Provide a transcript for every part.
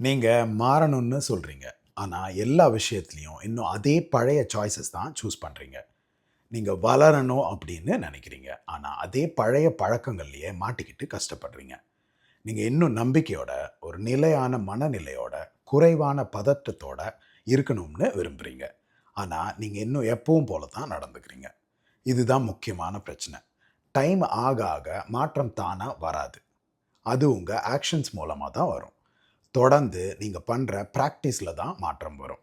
நீங்க மாறணும்னு சொல்றீங்க. ஆனா, எல்லா விஷயத்திலயும் இன்னும் அதே பழைய சாய்ஸஸ் தான் சூஸ் பண்றீங்க. நீங்க வளரணும் அப்படின்னு நெனைக்கிறீங்க. ஆனா, அதே பழைய பழக்கங்கள்லயே மாட்டிக்கிட்டு கஷ்டப்படுறீங்க. நீங்க இன்னும் நம்பிக்கையோட, ஒரு நிலையான மனநிலையோட, குறைவான பதட்டத்தோட இருக்கணும்னு விரும்புறீங்க. ஆனா, நீங்க இன்னும் எப்பவும் போல தான் நடந்துக்கிறீங்க. இதுதான் முக்கியமான பிரச்சனை. டைம் ஆக ஆக மாற்றம் தானா வராது. அது உங்க ஆக்ஷன்ஸ் மூலமா தான் வரும். தொடர்ந்து நீங்க பண்ற பிராக்டிஸ்ல தான் மாற்றம் வரும்.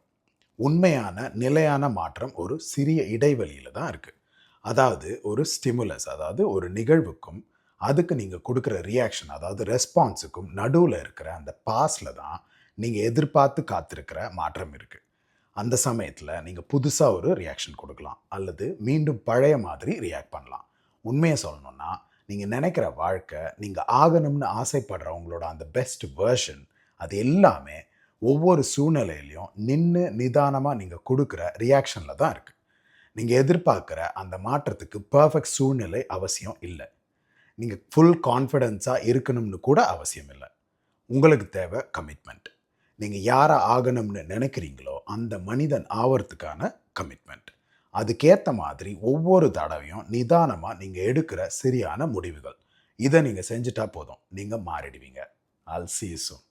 உண்மையான நிலையான மாற்றம் ஒரு சிறிய இடைவெளியில தான் இருக்கு. அதாவது ஒரு ஸ்டிமுலஸ் அதாவது ஒரு நிகழ்வுக்கும், அதுக்கு நீங்க குடுக்குற ரியாக்ஷன் அதாவது ரெஸ்பான்ஸுக்கும் நடுவுல இருக்கிற அந்த பாஸ்ல தான் நீங்க எதிர்பார்த்து காத்திருக்கிற மாற்றம் இருக்கு. அந்த சமயத்துல நீங்க புதுசா ஒரு ரியாக்ஷன் குடுக்கலாம். அல்லது மீண்டும் பழைய மாதிரி ரியாக்ட் பண்ணலாம். உண்மைய சொல்லணும்னா, நீங்க நெனைக்கிற வாழ்க்கை, நீங்க ஆகணும்னு ஆசைப்படுற உங்களோட அந்த பெஸ்ட் வெர்ஷன் அது எல்லாமே ஒவ்வொரு சூழ்நிலையிலயும் நின்னு நிதானமா நீங்க குடுக்குற ரியாக்ஷன்ல தான் இருக்கு. நீங்க எதிர்பார்க்கிற அந்த மாற்றத்துக்கு பெர்ஃபெக்ட் சூழ்நிலை அவசியம் இல்ல. நீங்க ஃபுல் கான்ஃபிடன்ஸா இருக்கணும்னு கூட அவசியம் இல்ல. உங்களுக்கு தேவை கமிட்மெண்ட். நீங்க யாரா ஆகணும்னு நினைக்கிறீங்களோ, அந்த மனிதன் ஆவறதுக்கான கமிட்மெண்ட். அதுக்கேத்த மாதிரி ஒவ்வொரு தடவையும் நிதானமா நீங்க எடுக்கிற சரியான முடிவுகள். இத நீங்க செஞ்சுட்டா போதும். நீங்க மாறிடுவீங்க. I'll see you soon.